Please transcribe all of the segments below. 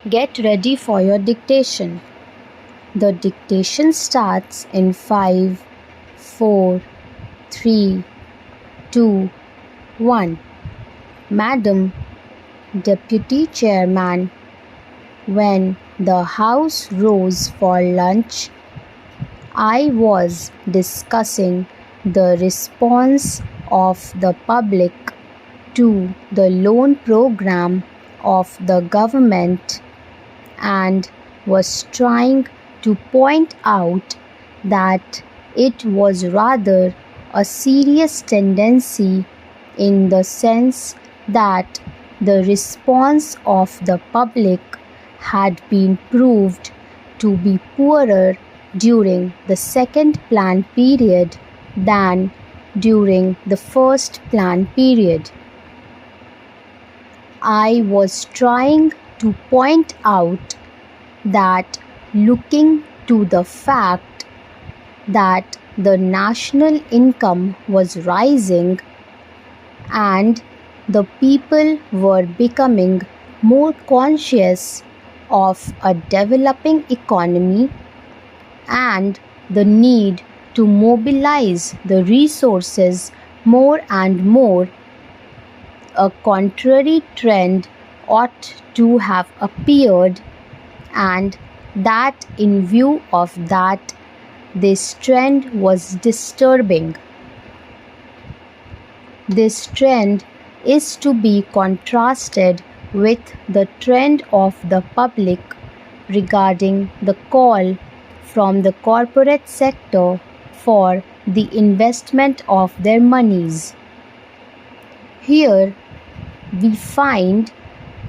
Get ready for your dictation. The dictation starts in 5, 4, 3, 2, 1. Madam Deputy Chairman, when the House rose for lunch, I was discussing the response of the public to the loan program of the government and was trying to point out that it was rather a serious tendency in the sense that the response of the public had been proved to be poorer during the second plan period than during the first plan period. I was trying to point out that looking to the fact that the national income was rising and the people were becoming more conscious of a developing economy and the need to mobilize the resources more and more, a contrary trend ought to have appeared, and that in view of that, this trend was disturbing. This trend is to be contrasted with the trend of the public regarding the call from the corporate sector for the investment of their monies. Here we find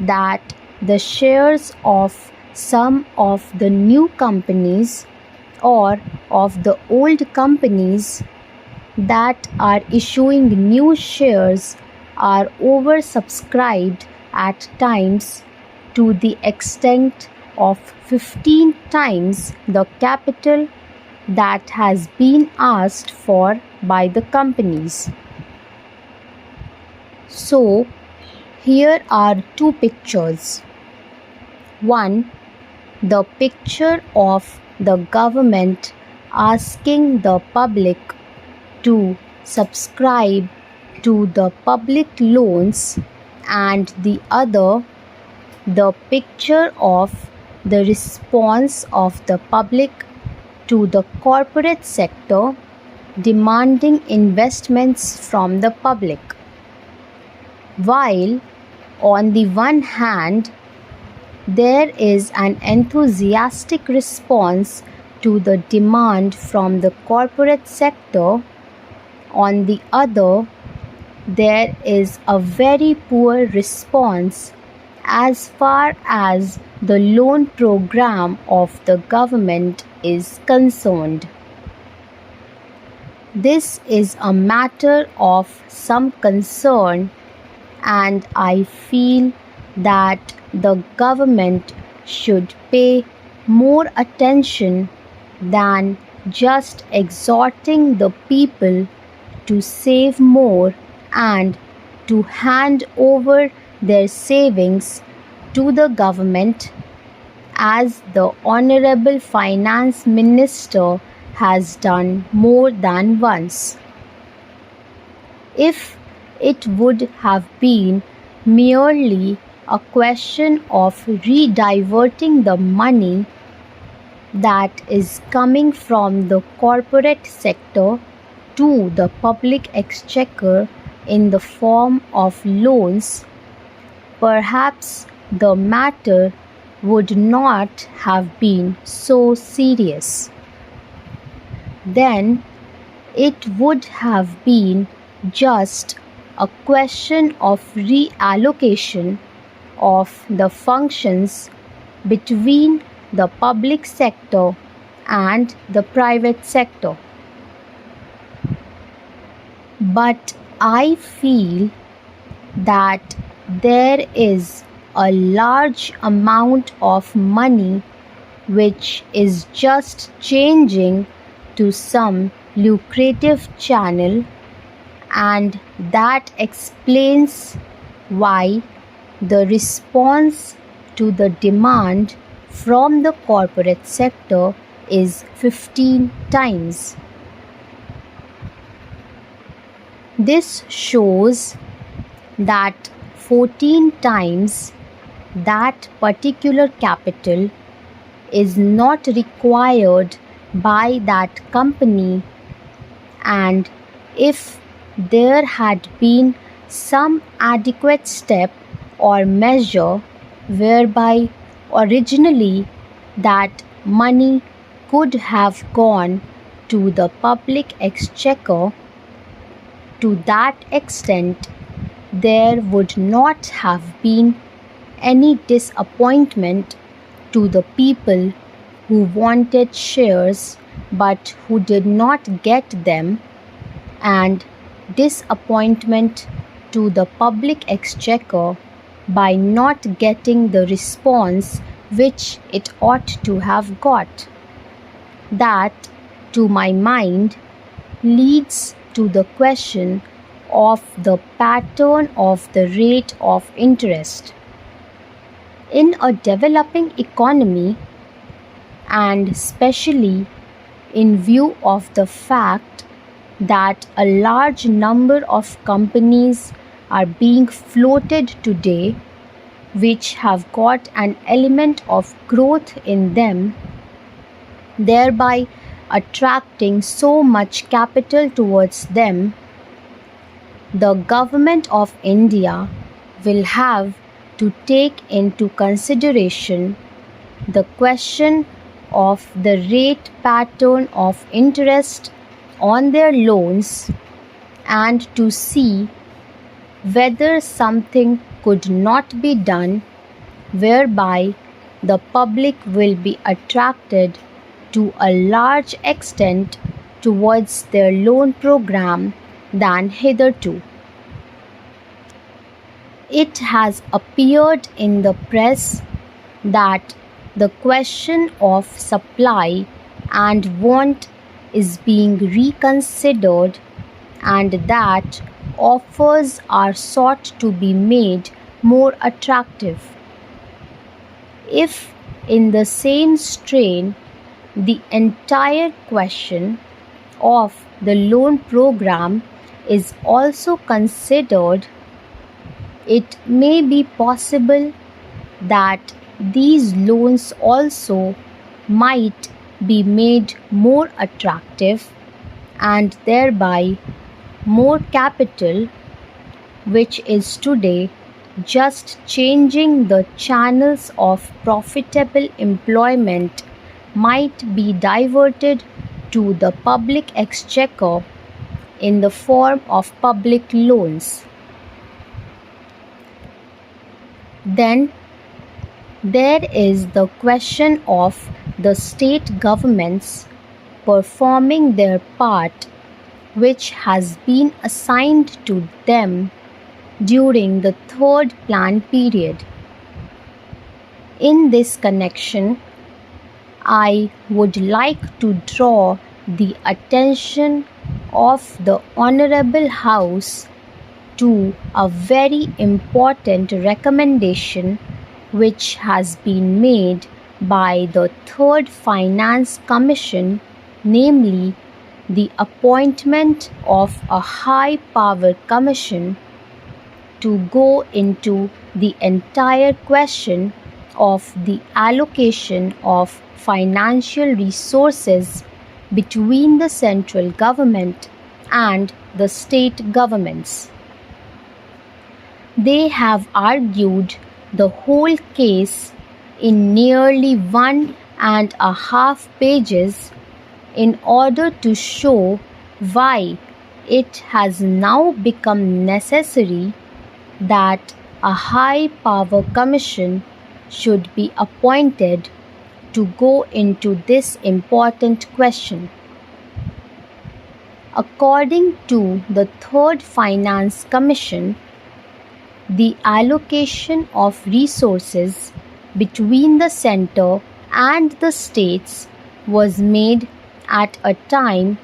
that the shares of some of the new companies or of the old companies that are issuing new shares are oversubscribed at times to the extent of 15 times the capital that has been asked for by the companies. So, here are two pictures. One, the picture of the government asking the public to subscribe to the public loans, and the other, the picture of the response of the public to the corporate sector demanding investments from the public. While on the one hand, there is an enthusiastic response to the demand from the corporate sector, on the other, there is a very poor response as far as the loan program of the government is concerned. This is a matter of some concern, and I feel that the government should pay more attention than just exhorting the people to save more and to hand over their savings to the government, as the Honorable Finance Minister has done more than once. If it would have been merely a question of rediverting the money that is coming from the corporate sector to the public exchequer in the form of loans, perhaps the matter would not have been so serious. Then it would have been just a question of reallocation of the functions between the public sector and the private sector. But I feel that there is a large amount of money which is just changing to some lucrative channel, and that explains why the response to the demand from the corporate sector is 15 times. This shows that 14 times that particular capital is not required by that company, and if there had been some adequate step or measure whereby originally that money could have gone to the public exchequer, to that extent there would not have been any disappointment to the people who wanted shares but who did not get them, and disappointment to the public exchequer by not getting the response which it ought to have got. That, to my mind, leads to the question of the pattern of the rate of interest. In a developing economy, and especially in view of the fact that a large number of companies are being floated today which have got an element of growth in them, thereby attracting so much capital towards them, the government of India will have to take into consideration the question of the rate pattern of interest on their loans and to see whether something could not be done whereby the public will be attracted to a large extent towards their loan program than hitherto. It has appeared in the press that the question of supply and want is being reconsidered and that offers are sought to be made more attractive. If in the same strain the entire question of the loan program is also considered, it may be possible that these loans also might be made more attractive and thereby more capital, which is today just changing the channels of profitable employment, might be diverted to the public exchequer in the form of public loans. Then there is the question of the state governments performing their part which has been assigned to them during the third plan period. In this connection, I would like to draw the attention of the Honorable House to a very important recommendation which has been made by the Third Finance Commission, namely the appointment of a high power commission to go into the entire question of the allocation of financial resources between the central government and the state governments. They have argued the whole case in nearly 1.5 pages in order to show why it has now become necessary that a high power commission should be appointed to go into this important question. According to the Third Finance Commission, the allocation of resources between the centre and the states was made at a time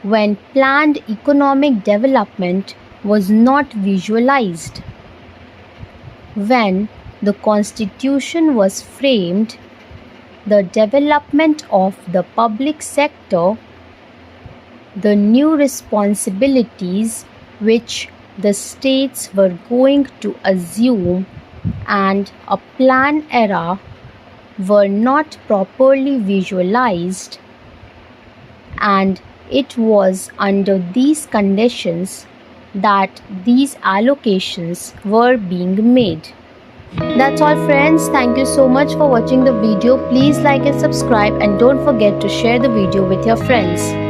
when planned economic development was not visualized, when the Constitution was framed, the development of the public sector, the new responsibilities which the states were going to assume, and a plan era were not properly visualized, and it was under these conditions that these allocations were being made. That's all friends. Thank you so much for watching the video. Please like and subscribe, and don't forget to share the video with your friends.